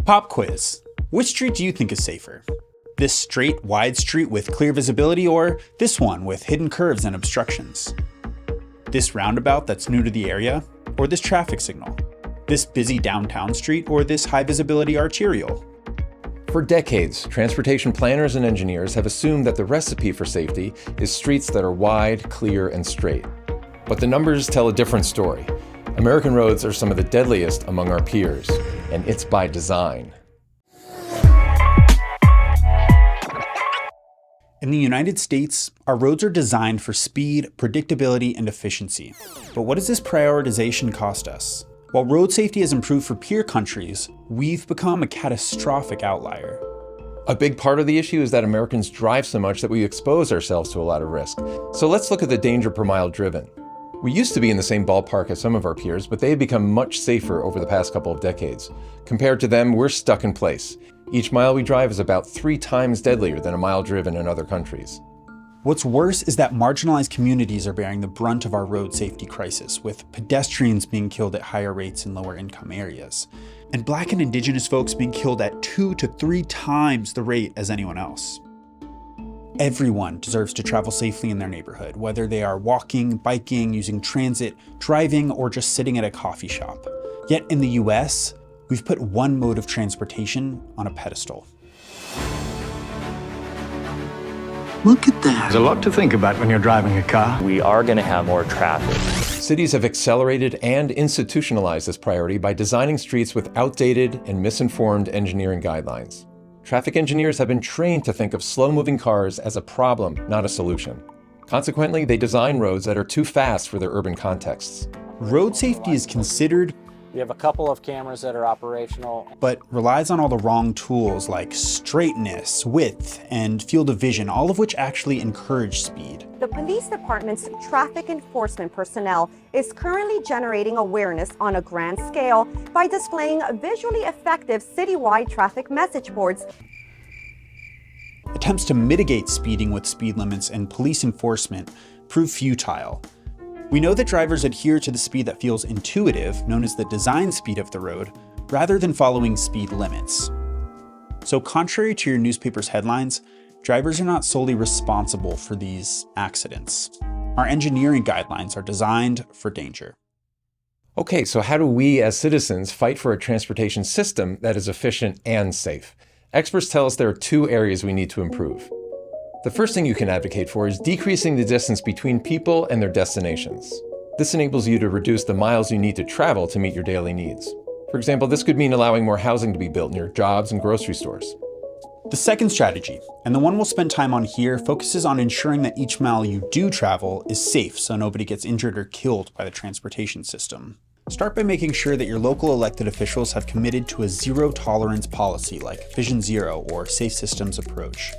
Pop quiz. Which street do you think is safer? This straight, wide street with clear visibility, or this one with hidden curves and obstructions? This roundabout that's new to the area, or this traffic signal? This busy downtown street, or this high visibility arterial? For decades, transportation planners and engineers have assumed that the recipe for safety is streets that are wide, clear, and straight. But the numbers tell a different story. American roads are some of the deadliest among our peers, and it's by design. In the United States, our roads are designed for speed, predictability, and efficiency. But what does this prioritization cost us? While road safety has improved for peer countries, we've become a catastrophic outlier. A big part of the issue is that Americans drive so much that we expose ourselves to a lot of risk. So let's look at the danger per mile driven. We used to be in the same ballpark as some of our peers, but they have become much safer over the past couple of decades. Compared to them, we're stuck in place. Each mile we drive is about 3 times deadlier than a mile driven in other countries. What's worse is that marginalized communities are bearing the brunt of our road safety crisis, with pedestrians being killed at higher rates in lower income areas, and Black and Indigenous folks being killed at 2 to 3 times the rate as anyone else. Everyone deserves to travel safely in their neighborhood, whether they are walking, biking, using transit, driving, or just sitting at a coffee shop. Yet in the US, we've put one mode of transportation on a pedestal. Look at that. There's a lot to think about when you're driving a car. We are going to have more traffic. Cities have accelerated and institutionalized this priority by designing streets with outdated and misinformed engineering guidelines. Traffic engineers have been trained to think of slow-moving cars as a problem, not a solution. Consequently, they design roads that are too fast for their urban contexts. Road safety is considered, We have a couple of cameras that are operational. but relies on all the wrong tools like straightness, width, and field of vision, all of which actually encourage speed. The police department's traffic enforcement personnel is currently generating awareness on a grand scale by displaying visually effective citywide traffic message boards. Attempts to mitigate speeding with speed limits and police enforcement prove futile. We know that drivers adhere to the speed that feels intuitive, known as the design speed of the road, rather than following speed limits. So contrary to your newspaper's headlines, drivers are not solely responsible for these accidents. Our engineering guidelines are designed for danger. Okay, so how do we as citizens fight for a transportation system that is efficient and safe? Experts tell us there are 2 areas we need to improve. The first thing you can advocate for is decreasing the distance between people and their destinations. This enables you to reduce the miles you need to travel to meet your daily needs. For example, this could mean allowing more housing to be built near jobs and grocery stores. The second strategy, and the one we'll spend time on here, focuses on ensuring that each mile you do travel is safe so nobody gets injured or killed by the transportation system. Start by making sure that your local elected officials have committed to a zero-tolerance policy like Vision Zero or Safe Systems approach.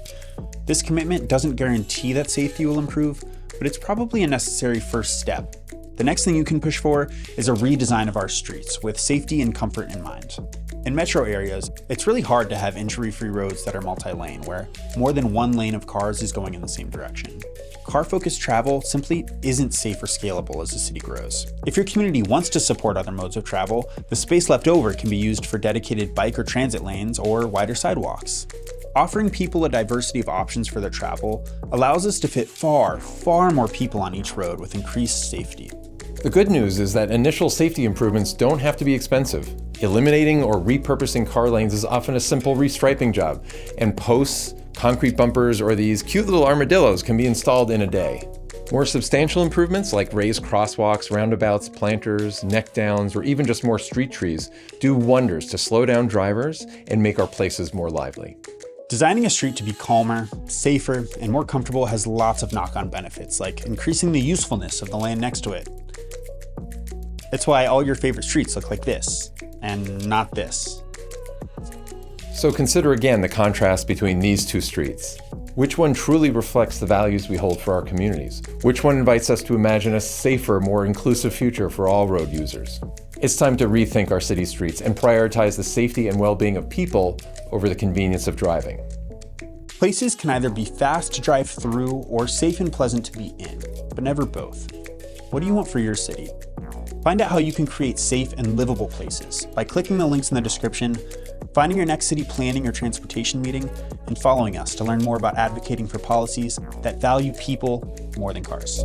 This commitment doesn't guarantee that safety will improve, but it's probably a necessary first step. The next thing you can push for is a redesign of our streets with safety and comfort in mind. In metro areas, it's really hard to have injury-free roads that are multi-lane, where more than one lane of cars is going in the same direction. Car-focused travel simply isn't safe or scalable as the city grows. If your community wants to support other modes of travel, the space left over can be used for dedicated bike or transit lanes or wider sidewalks. Offering people a diversity of options for their travel allows us to fit far, far more people on each road with increased safety. The good news is that initial safety improvements don't have to be expensive. Eliminating or repurposing car lanes is often a simple restriping job, and posts, concrete bumpers, or these cute little armadillos can be installed in a day. More substantial improvements like raised crosswalks, roundabouts, planters, neck downs, or even just more street trees do wonders to slow down drivers and make our places more lively. Designing a street to be calmer, safer, and more comfortable has lots of knock-on benefits, like increasing the usefulness of the land next to it. It's why all your favorite streets look like this, and not this. So consider again the contrast between these 2 streets. Which one truly reflects the values we hold for our communities? Which one invites us to imagine a safer, more inclusive future for all road users? It's time to rethink our city streets and prioritize the safety and well-being of people over the convenience of driving. Places can either be fast to drive through or safe and pleasant to be in, but never both. What do you want for your city? Find out how you can create safe and livable places by clicking the links in the description, finding your next city planning or transportation meeting, and following us to learn more about advocating for policies that value people more than cars.